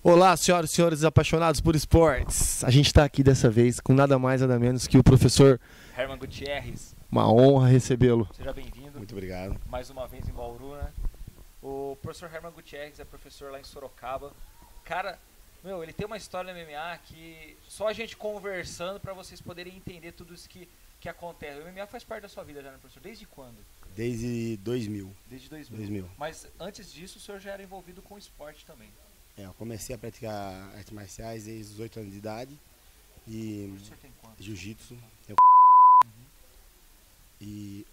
Olá, senhoras e senhores apaixonados por esportes. A gente está aqui dessa vez com nada mais nada menos que o professor Herman Gutierrez. Uma honra recebê-lo. Seja bem-vindo. Muito obrigado. Mais uma vez em Bauru, né? O professor Herman Gutierrez é professor lá em Sorocaba. Cara, ele tem uma história no MMA que só a gente conversando para vocês poderem entender tudo isso que acontece. O MMA faz parte da sua vida já, né, professor? Desde quando? Desde 2000. Desde 2000. Mas antes disso, o senhor já era envolvido com esporte também. Eu comecei a praticar artes marciais desde os 18 anos de idade. E O senhor tem quanto? jiu-jitsu. E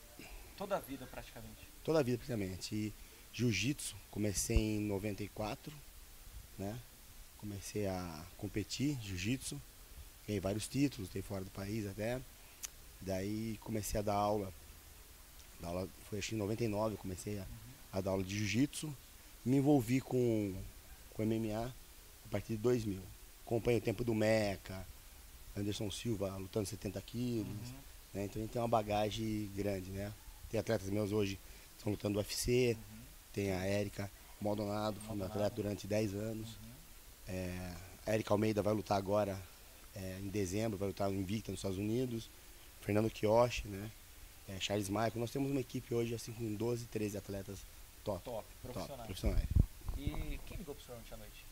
Toda a vida, praticamente. toda a vida praticamente. E jiu-jitsu, comecei em 94, né? Comecei a competir jiu-jitsu. Ganhei vários títulos, dei fora do país até. Daí comecei a dar aula. Foi acho que em 99, eu comecei a dar aula de jiu-jitsu. Me envolvi com MMA a partir de 2000. Acompanhei o tempo do Meca, Anderson Silva lutando 70 quilos. Né? Então a gente tem uma bagagem grande, né? Tem atletas meus hoje que estão lutando no UFC. Tem a Érica Maldonado, foi minha atleta durante 10 anos. A Érica Almeida vai lutar agora em dezembro, vai lutar no Invicta nos Estados Unidos. Fernando Kioshi, né? Charles Michael. Nós temos uma equipe hoje assim com 12, 13 atletas top profissionais. E quem ligou pro senhor ontem à noite?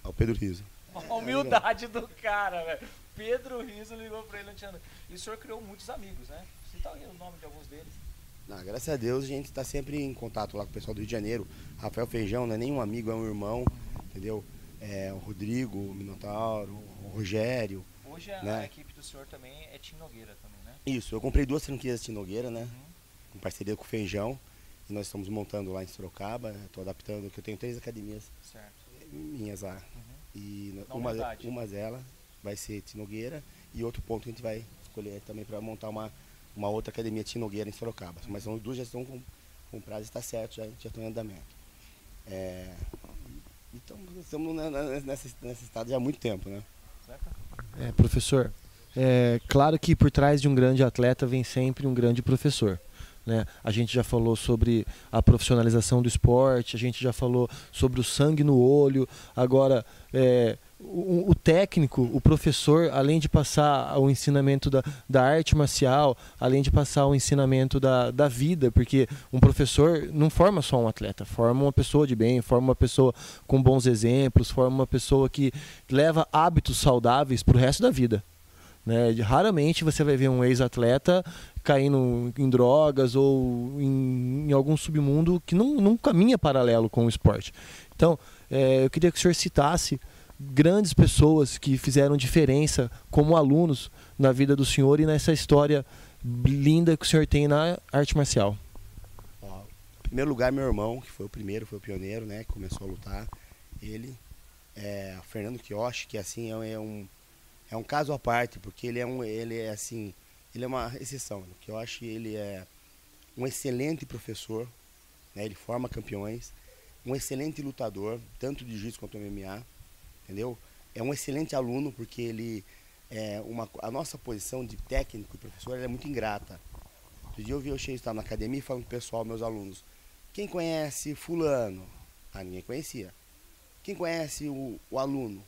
É o Pedro Riso. A humildade do cara, velho. Pedro Riso ligou pra ele ontem à noite. E o senhor criou muitos amigos, né? Cita aí o nome de alguns deles. Graças a Deus a gente está sempre em contato lá com o pessoal do Rio de Janeiro. Rafael Feijão não é nem um amigo, é um irmão, entendeu? O Rodrigo, o Minotauro, o Rogério. Hoje né? a equipe do senhor também é Tim Nogueira também, né? Isso, eu comprei 2 franquias de Tim Nogueira, né? Em parceria com o Feijão. E nós estamos montando lá em Sorocaba. Estou adaptando, que eu tenho 3 academias Certo. minhas lá. E Na humildade. uma delas vai ser Tim Nogueira. E outro ponto que a gente vai escolher também para montar uma outra academia Tim Nogueira em Sorocaba. Mas são 2 já estão compradas e está certo, já estão em andamento. Então, estamos nesse estado já há muito tempo, né? Certo? Professor, claro que por trás de um grande atleta vem sempre um grande professor. Né? A gente já falou sobre a profissionalização do esporte, a gente já falou sobre o sangue no olho. Agora, o técnico, o professor, além de passar o ensinamento da arte marcial, além de passar o ensinamento da vida, porque um professor não forma só um atleta, forma uma pessoa de bem, forma uma pessoa com bons exemplos, forma uma pessoa que leva hábitos saudáveis para o resto da vida. Né? Raramente você vai ver um ex-atleta caindo em drogas ou em algum submundo que não caminha paralelo com o esporte. Então, eu queria que o senhor citasse grandes pessoas que fizeram diferença como alunos na vida do senhor e nessa história linda que o senhor tem na arte marcial. Em primeiro lugar, meu irmão, que foi o primeiro, foi o pioneiro, né? Que começou a lutar. Ele, Fernando Kioshi, que assim é um caso à parte, porque ele é uma exceção. O Kioshi, ele é um excelente professor, né? Ele forma campeões, um excelente lutador, tanto de jiu-jitsu quanto MMA, entendeu? É um excelente aluno, porque ele a nossa posição de técnico e professor é muito ingrata. Outro dia eu estava na academia e falando pro pessoal, meus alunos, quem conhece fulano? Ninguém conhecia. Quem conhece o aluno?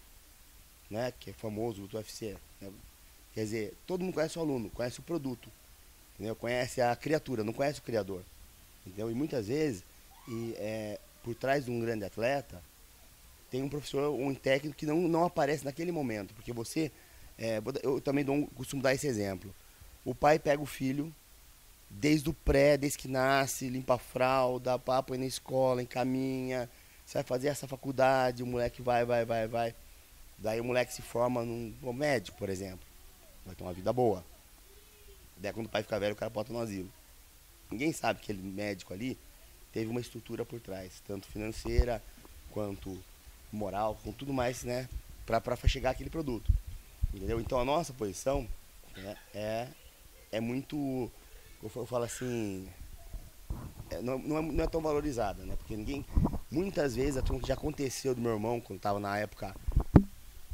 Né, que é famoso do UFC, né? Quer dizer, todo mundo conhece o aluno, conhece o produto, entendeu? Conhece a criatura, não conhece o criador, entendeu? E muitas vezes, por trás de um grande atleta, tem um professor ou um técnico que não aparece naquele momento, porque eu também costumo dar esse exemplo. O pai pega o filho, desde que nasce, limpa a fralda, põe na escola, encaminha, você vai fazer essa faculdade, o moleque vai. Daí o moleque se forma num médico, por exemplo. Vai ter uma vida boa. Daí quando o pai fica velho, o cara bota no asilo. Ninguém sabe que aquele médico ali teve uma estrutura por trás, tanto financeira, quanto moral, com tudo mais, né? Pra chegar àquele produto. Entendeu? Então a nossa posição é muito, eu falo assim, não é tão valorizada, né? Porque muitas vezes, já aconteceu do meu irmão, quando estava na época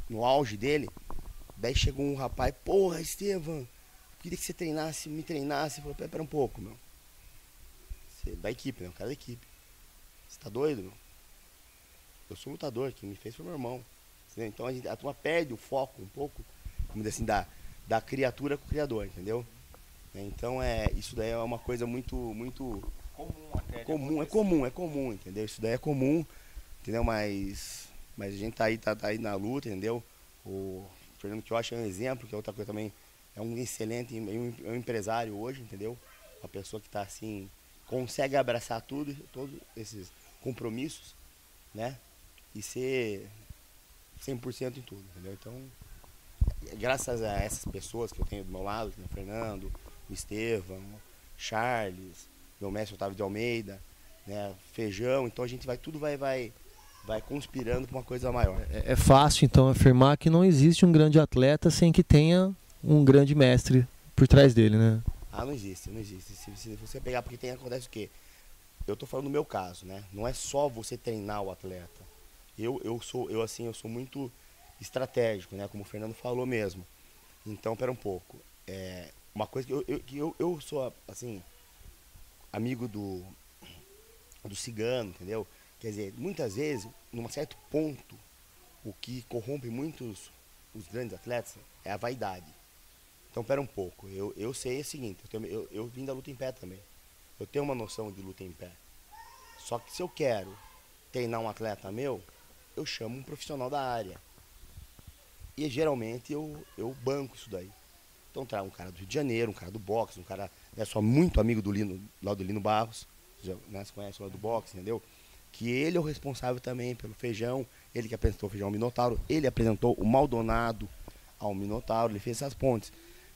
no auge dele, daí chegou um rapaz, porra, Estevam, queria que você me treinasse. Eu falei, pera um pouco, meu. Você é da equipe, né? O cara da equipe. Você tá doido, meu? eu sou lutador, quem me fez foi meu irmão. Entendeu? Então a turma perde o foco um pouco, vamos dizer assim, da criatura com o criador, entendeu? Então isso daí é uma coisa muito Comum até. é comum, entendeu? Isso daí é comum, entendeu? Mas a gente tá aí na luta, entendeu? O Fernando Quioche é um exemplo, que é outra coisa também, é um excelente, é um empresário hoje, entendeu? Uma pessoa que tá assim, consegue abraçar todos esses compromissos, né? E ser 100% em tudo, entendeu? Então, graças a essas pessoas que eu tenho do meu lado, que é o Fernando, o Estevam, Charles, meu mestre Otávio de Almeida, né? Feijão, então a gente tudo vai conspirando para uma coisa maior. É fácil, então, afirmar que não existe um grande atleta sem que tenha um grande mestre por trás dele, né? Ah, não existe. Se você pegar, porque acontece o quê? Eu tô falando do meu caso, né? Não é só você treinar o atleta. Eu sou muito estratégico, né? Como o Fernando falou mesmo. Então, pera um pouco. Uma coisa que eu sou, assim, amigo do cigano, entendeu? Quer dizer, muitas vezes, num certo ponto, o que corrompe muitos os grandes atletas é a vaidade. Então, pera um pouco. Eu sei o seguinte, eu vim da luta em pé também. Eu tenho uma noção de luta em pé. Só que se eu quero treinar um atleta meu, eu chamo um profissional da área. E geralmente eu banco isso daí. Então traz um cara do Rio de Janeiro, um cara do boxe, um cara, né, só muito amigo do Lino, lá do Lino Barros, né, você conhece lá do boxe, entendeu? Que ele é o responsável também pelo Feijão, ele que apresentou o Feijão ao Minotauro, ele apresentou o Maldonado ao Minotauro, ele fez essas pontes,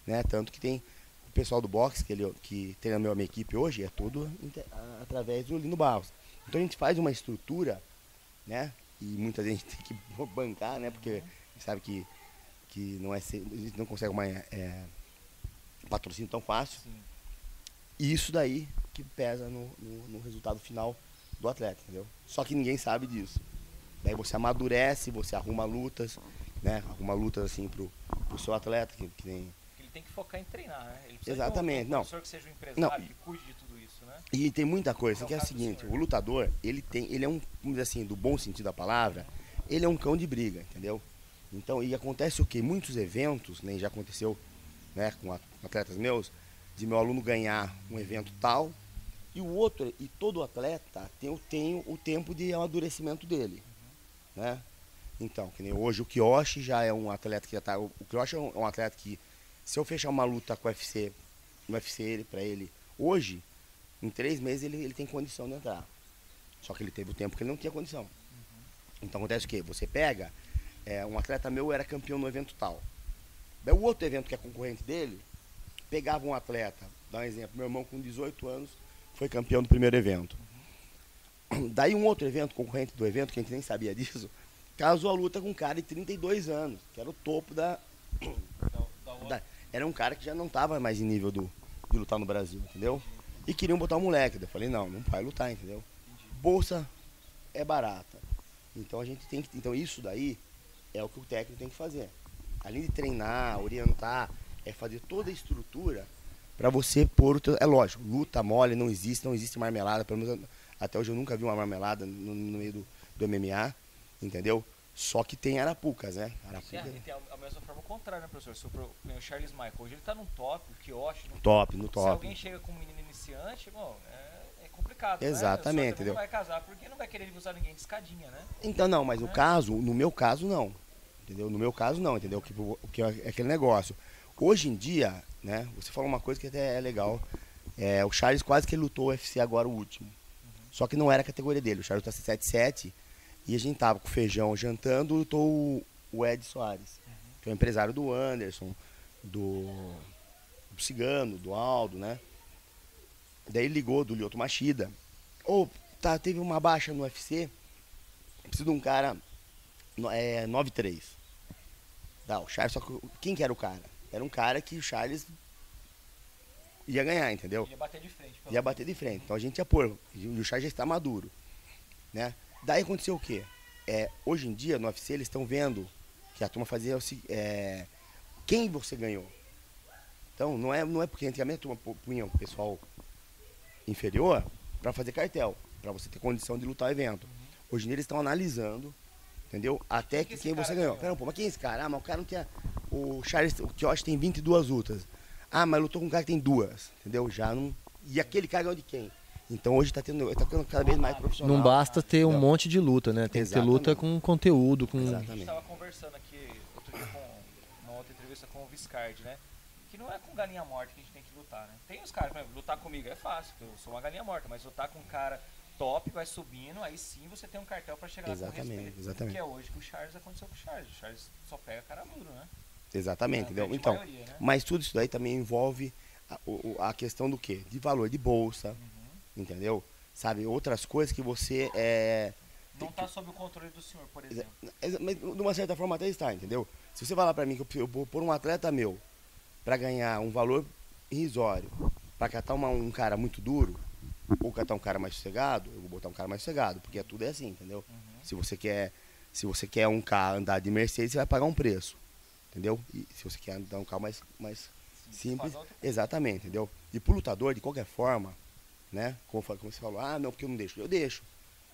né? Tanto que tem o pessoal do boxe, que tem a minha equipe hoje, é tudo através do Lino Barros. Então a gente faz uma estrutura, né? E muita gente tem que bancar, né? Porque sabe que não a gente não consegue mais patrocínio tão fácil. Sim. E isso daí que pesa no resultado final do atleta, entendeu? Só que ninguém sabe disso. Daí você amadurece, você arruma lutas, né? Arruma lutas assim pro seu atleta, que nem... Ele tem que focar em treinar, né? Ele precisa Exatamente, de um professor que seja um empresário, que cuide de tudo isso, né? E tem muita coisa, que é o caso do seguinte, senhor. o lutador, ele é um, vamos dizer assim, do bom sentido da palavra, ele é um cão de briga, entendeu? Então, e acontece o quê? Muitos eventos, né, já aconteceu, né, com atletas meus, de meu aluno ganhar um evento tal, e todo atleta tem o tempo de amadurecimento dele, né? Então, que nem hoje o Quioche já é um atleta que já tá, o Quioche é um atleta que, se eu fechar uma luta com o UFC, no UFC pra ele, hoje, em 3 meses ele tem condição de entrar. Só que ele teve o tempo que ele não tinha condição. Então acontece o quê? Você pega, um atleta meu era campeão no evento tal. Daí o outro evento que é concorrente dele, pegava um atleta, dá um exemplo, meu irmão com 18 anos foi campeão do primeiro evento. Daí um outro evento, concorrente do evento, que a gente nem sabia disso, casou a luta com um cara de 32 anos, que era o topo era um cara que já não estava mais em nível de lutar no Brasil, entendeu? E queriam botar um moleque. Eu falei, não vai lutar, entendeu? Bolsa é barata. Então a gente tem que. Então isso daí é o que o técnico tem que fazer. Além de treinar, orientar, é fazer toda a estrutura para você pôr o teu. É lógico, luta mole, não existe marmelada. Pelo menos até hoje eu nunca vi uma marmelada no meio do MMA, entendeu? Só que tem arapucas, né? Sim, e tem a mesma forma contrária, né, professor? O Charles Michael, hoje ele tá num top, o Quioche no top. Se alguém chega com um menino iniciante, bom, é complicado, exatamente, né? entendeu? Não vai casar porque não vai querer usar ninguém de escadinha, né? Então não, mas no meu caso não. Entendeu? No meu caso não, entendeu? Que é aquele negócio. Hoje em dia, né, você falou uma coisa que até é legal. O Charles quase que ele lutou o UFC agora, o último. Só que não era a categoria dele. O Charles tá 77 e a gente tava com o Feijão jantando, lutou o Ed Soares, que é o empresário do Anderson, do Cigano, do Aldo, né? Daí ele ligou do Lyoto Machida. Teve uma baixa no UFC, preciso de um cara 9-3. O Charles, só que quem que era o cara? Era um cara que o Charles ia ganhar, entendeu? Ia bater de frente. Ia bater de frente. Então a gente ia pôr. E o Charles já está maduro, né? Daí aconteceu o quê? Hoje em dia, no UFC, eles estão vendo que a turma fazia quem você ganhou. Então, não é porque antigamente a turma punha o pessoal inferior para fazer cartel, para você ter condição de lutar o evento. Hoje em dia eles estão analisando, entendeu? Até quem você ganhou. Pera, pô, mas quem é esse cara? Ah, mas o cara não tinha... O Charles, o Kioshi tem 22 lutas. Ah, mas lutou com um cara que tem 2, entendeu? Já não... E aquele cara ganhou de quem? Então hoje tá ficando cada vez mais profissional. Não basta ter um monte de luta, né? Tem que ter luta com conteúdo, com... A gente tava conversando aqui outro dia numa outra entrevista com o Viscardi, né? Que não é com galinha morta que a gente tem que lutar, né? Tem os caras, por exemplo, lutar comigo é fácil, eu sou uma galinha morta, mas lutar com um cara top, vai subindo, aí sim você tem um cartel pra chegar lá com respeito. Exatamente. Que é hoje que o Charles aconteceu com o Charles. O Charles só pega cara duro, né? Exatamente, entendeu? Então, maioria, né? Mas tudo isso daí também envolve a questão do quê? De valor de bolsa, entendeu? Sabe, outras coisas que você não está sob o controle do senhor, por exemplo. Mas de uma certa forma até está, entendeu? Se você falar para mim que eu vou pôr um atleta meu para ganhar um valor irrisório, para catar um cara muito duro, ou catar um cara mais sossegado, eu vou botar um cara mais sossegado, porque tudo é assim, entendeu? Se você quer um carro andar de Mercedes, você vai pagar um preço, entendeu? E se você quer andar um carro mais simples, exatamente, entendeu? E pro lutador, de qualquer forma, né? Como você falou, ah, não, porque eu não deixo. Eu deixo.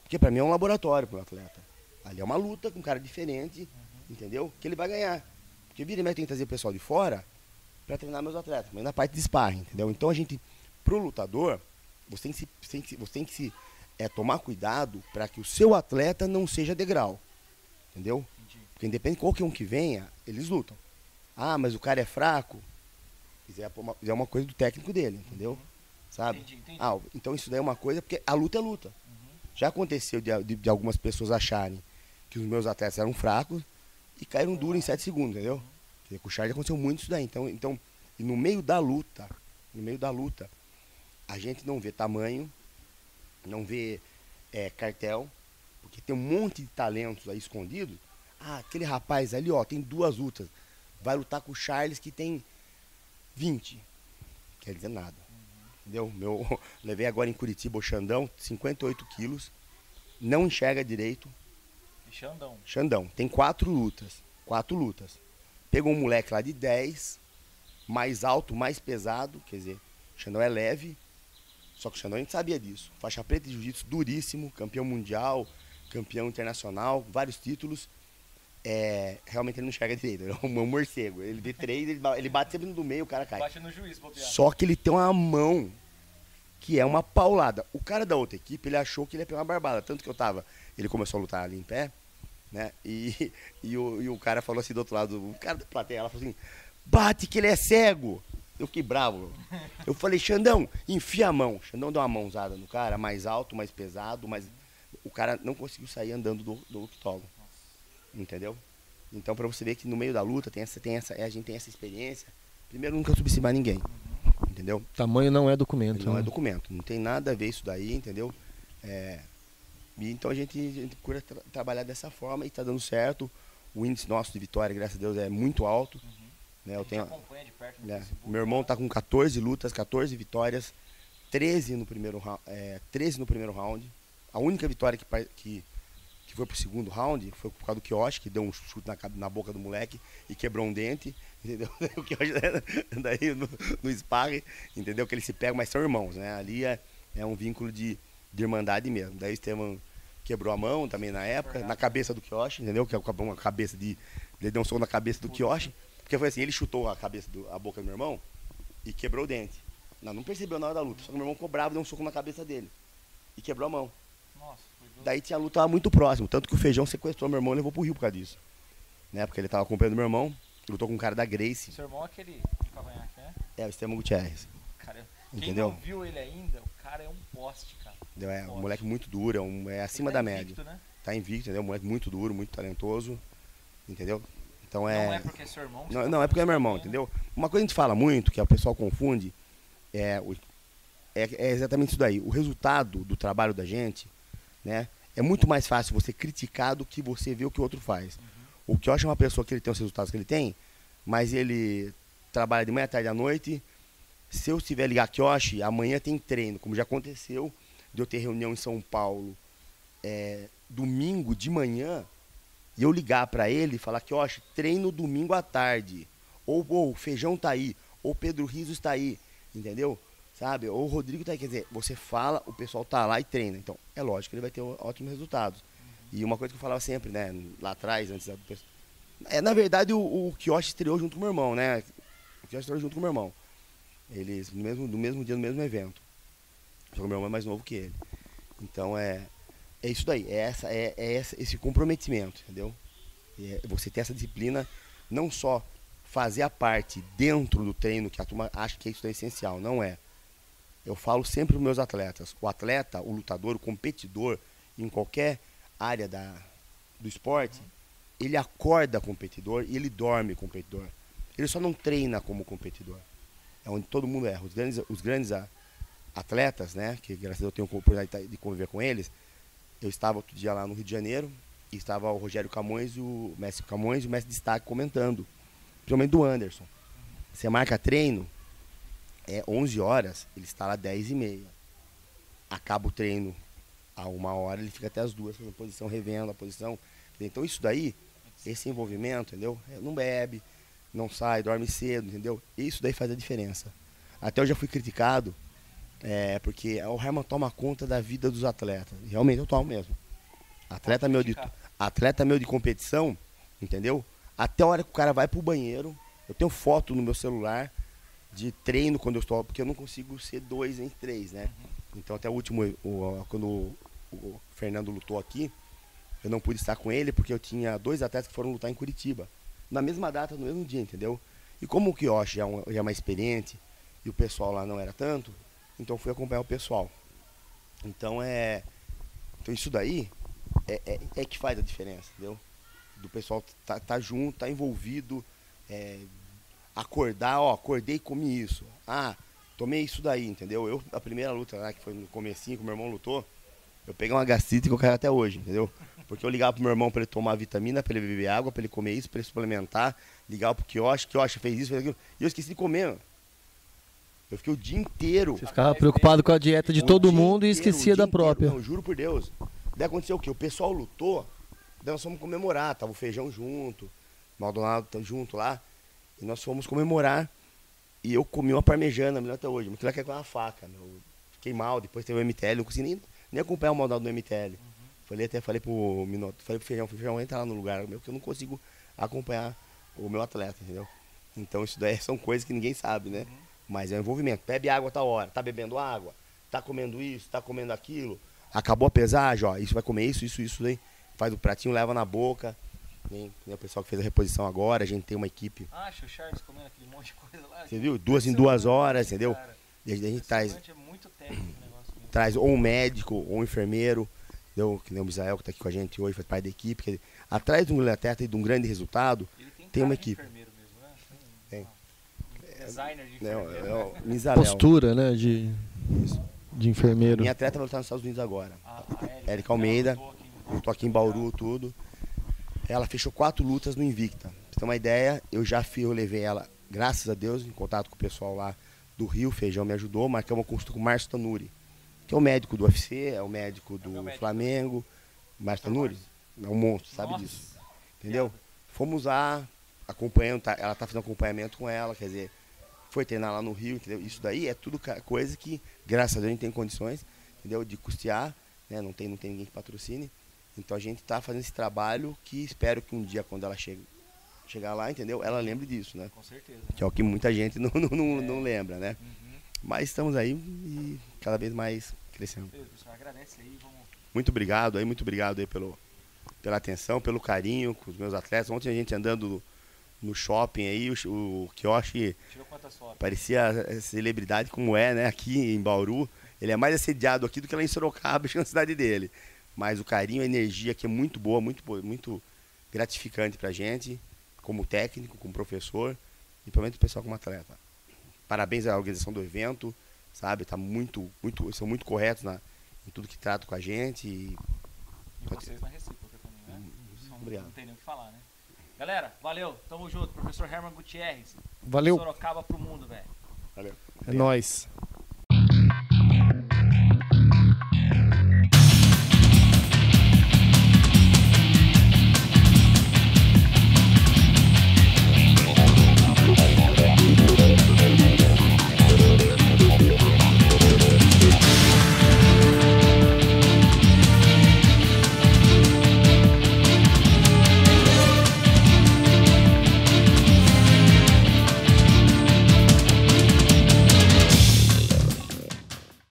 Porque pra mim é um laboratório pro atleta. Ali é uma luta com um cara diferente, entendeu? Que ele vai ganhar. Porque vira e mexe tem que trazer o pessoal de fora pra treinar meus atletas, mas na parte de sparring, entendeu? Então a gente, pro lutador, você tem que tomar cuidado para que o seu atleta não seja degrau, entendeu? Porque independente de qualquer um que venha, eles lutam. Ah, mas o cara é fraco, é uma coisa do técnico dele, entendeu? Sabe? Entendi. Ah, então isso daí é uma coisa, porque a luta é luta. Já aconteceu de algumas pessoas acharem que os meus atletas eram fracos e caíram duro em 7 segundos, entendeu? Porque com o Charles aconteceu muito isso daí. Então, e no meio da luta, a gente não vê tamanho, não vê cartel, porque tem um monte de talentos aí escondidos. Ah, aquele rapaz ali, ó, tem 2 lutas. Vai lutar com o Charles que tem 20. Quer dizer nada. Entendeu? Levei agora em Curitiba o Xandão, 58 quilos. Não enxerga direito. E Xandão? Xandão. Tem 4 lutas. 4 lutas. Pegou um moleque lá de 10, mais alto, mais pesado. Quer dizer, o Xandão é leve. Só que o Xandão a gente sabia disso. Faixa preta de jiu-jitsu, duríssimo. Campeão mundial, campeão internacional, vários títulos. Realmente ele não enxerga direito, ele é um morcego. Ele vê 3, ele bate sempre no do meio, o cara cai. Bate no juiz, bobear. Só que ele tem uma mão que é uma paulada. O cara da outra equipe, ele achou que ele ia pegar uma barbada. Tanto que ele começou a lutar ali em pé, né? E o cara falou assim do outro lado, o cara da plateia, ela falou assim, bate que ele é cego. Eu fiquei bravo. Eu falei, Xandão, enfia a mão. Xandão deu uma mãozada no cara, mais alto, mais pesado, mas o cara não conseguiu sair andando do octógono. Entendeu? Então, pra você ver que no meio da luta a gente tem essa experiência. Primeiro, nunca subestimar ninguém. Entendeu? Tamanho não é documento. Não é documento. Não tem nada a ver isso daí, entendeu? E então a gente procura trabalhar dessa forma e tá dando certo. O índice nosso de vitória, graças a Deus, é muito alto. Né? Eu tenho, acompanha de perto no Facebook, meu irmão tá com 14 lutas, 14 vitórias, 13 no primeiro round. A única vitória que foi pro segundo round, foi por causa do Kioshi, que deu um chute na boca do moleque e quebrou um dente, entendeu? O Kioshi daí no sparring, entendeu? Que eles se pegam, mas são irmãos, né? Ali é um vínculo de irmandade mesmo. Daí o Estevam quebrou a mão também na época, na cabeça do Kioshi, entendeu? Que acabou uma cabeça ele deu um soco na cabeça do Kioshi, porque foi assim, ele chutou a boca do meu irmão e quebrou o dente. Não percebeu na hora da luta, só que meu irmão ficou bravo, deu um soco na cabeça dele e quebrou a mão. Nossa. Daí tinha a luta muito próximo, tanto que o Feijão sequestrou meu irmão e levou pro Rio por causa disso. Né? Porque ele tava acompanhando meu irmão, lutou com um cara da Gracie. Seu irmão é aquele de cavanhaque, né? O Estevam Gutierrez. Cara, entendeu? Quem não viu ele ainda, o cara é um poste, cara. Um moleque muito duro, é acima da média. Invicto, né? Tá invicto, entendeu? Um moleque muito duro, muito talentoso, entendeu? Então não é porque é seu irmão. Não é porque é meu irmão, entendeu? Uma coisa que a gente fala muito, que o pessoal confunde, é exatamente isso daí. O resultado do trabalho da gente, né? É muito mais fácil você criticar do que você ver o que o outro faz. O Kioshi é uma pessoa que ele tem os resultados que ele tem, mas ele trabalha de manhã, tarde à noite. Se eu tiver ligar Kioshi, amanhã tem treino, como já aconteceu, de eu ter reunião em São Paulo domingo de manhã, e eu ligar para ele e falar, Kioshi, treino domingo à tarde. Ou o Feijão tá aí, ou o Pedro Rizzo está aí, entendeu? Sabe? Ou o Rodrigo tá aí, quer dizer, você fala, o pessoal tá lá e treina. Então, é lógico que ele vai ter ótimos resultados. E uma coisa que eu falava sempre, né, lá atrás, antes da pessoa. Na verdade, o Kioshi estreou junto com o meu irmão, né? O Kioshi estreou junto com o meu irmão. Eles, no mesmo dia, no mesmo evento. Só que o meu irmão é mais novo que ele. Então é isso daí, esse comprometimento, entendeu? Você ter essa disciplina, não só fazer a parte dentro do treino, que a turma acha que isso é essencial, não é. Eu falo sempre para os meus atletas, o atleta, o lutador, o competidor, em qualquer área do esporte, ele acorda competidor e ele dorme competidor. Ele só não treina como competidor. É onde todo mundo erra. Os grandes atletas, né, que graças a Deus eu tenho a oportunidade de conviver com eles, eu estava outro dia lá no Rio de Janeiro, e estava o Rogério Camões, o mestre Camões e o mestre Destaque comentando, principalmente do Anderson. Você marca treino, 11 horas, ele está lá 10h30. Acaba o treino a 1h, ele fica até as 2 fazendo posição, revendo a posição. Então isso daí, esse envolvimento, entendeu? Não bebe, não sai, dorme cedo, entendeu? Isso daí faz a diferença. Até eu já fui criticado, porque o Herman toma conta da vida dos atletas. Realmente eu tomo mesmo. Atleta meu de competição, entendeu? Até a hora que o cara vai pro banheiro, eu tenho foto no meu celular de treino quando eu estou, porque eu não consigo ser 2 em 3, né? Então até o último, quando o Fernando lutou aqui, eu não pude estar com ele porque eu tinha 2 atletas que foram lutar em Curitiba, na mesma data, no mesmo dia, entendeu? E como o Kioshi já é mais experiente e o pessoal lá não era tanto, então eu fui acompanhar o pessoal. Então então isso daí é que faz a diferença, entendeu? Do pessoal tá junto, tá envolvido, acordar, acordei e comi isso. Tomei isso daí, entendeu? A primeira luta lá, que foi no comecinho, que o meu irmão lutou, eu peguei uma gastrite que eu caí até hoje, entendeu? Porque eu ligava pro meu irmão para ele tomar vitamina, para ele beber água, para ele comer isso, para ele suplementar, ligava pro Kioshi fez isso, fez aquilo, e eu esqueci de comer, mano. Eu fiquei o dia inteiro. Você ficava preocupado com a dieta de todo mundo e esquecia da própria. Não, juro por Deus. Daí aconteceu o quê? O pessoal lutou, daí nós fomos comemorar, tava o Feijão junto, o Maldonado junto lá, e nós fomos comemorar, e eu comi uma parmejana, me lembro até hoje, mas aquilo com uma faca, fiquei mal, depois teve o MTL, não consegui nem acompanhar o Maldonado no MTL. Falei pro Minoto, falei pro Feijão, entra lá no lugar meu, que eu não consigo acompanhar o meu atleta, entendeu? Então isso daí são coisas que ninguém sabe, né? Mas é um envolvimento, bebe água a tal hora, tá bebendo água, tá comendo isso, tá comendo aquilo, acabou a pesagem, isso vai comer isso aí, faz o pratinho, leva na boca, tem o pessoal que fez a reposição agora, a gente tem uma equipe. O Charles comendo aquele monte de coisa lá. Você viu? 2 em 2 horas, entendeu? E a gente traz, é muito técnico o negócio mesmo. Traz ou um médico, ou um enfermeiro, entendeu? Que nem o Misael que tá aqui com a gente hoje, faz parte da equipe. Que, atrás de um atleta e de um grande resultado, tem uma equipe. Enfermeiro mesmo, né? Tem. Designer de enfermeiro. Misael. Postura, né? De enfermeiro. Minha atleta vai lutar nos Estados Unidos agora. Érica Almeida, lutou aqui em Bauru, tudo. Ela fechou 4 lutas no Invicta. Pra você ter uma ideia, eu levei ela, graças a Deus, em contato com o pessoal lá do Rio, Feijão me ajudou, marcamos uma consulta com o Márcio Tanuri, que é o médico do UFC, é o médico do Flamengo. Márcio Tanuri é um monstro, sabe disso. Entendeu? Fomos lá, acompanhando, ela tá fazendo acompanhamento com ela, quer dizer, foi treinar lá no Rio, entendeu? Isso daí é tudo coisa que, graças a Deus, a gente tem condições, entendeu? De custear, né? Não tem ninguém que patrocine. Então a gente está fazendo esse trabalho que espero que um dia, quando ela chegar lá, entendeu? Ela lembre disso, né? Com certeza. Que é o que muita gente não lembra, né? Mas estamos aí e cada vez mais crescendo. Pessoal, agradece aí, muito obrigado aí pela atenção, pelo carinho com os meus atletas. Ontem a gente andando no shopping aí, o Kioshi parecia celebridade como né? Aqui em Bauru. Ele é mais assediado aqui do que lá em Sorocaba, que é a cidade dele. Mas o carinho, a energia aqui é muito boa, muito gratificante pra gente, como técnico, como professor, e principalmente o pessoal como atleta. Parabéns à organização do evento, sabe? São muito corretos em tudo que tratam com a gente. E vocês na recíproca também, né? Obrigado. Não tem nem o que falar, né? Galera, valeu, tamo junto. Professor Herman Gutierrez. Valeu. Sorocaba pro mundo, velho. Valeu. É nóis.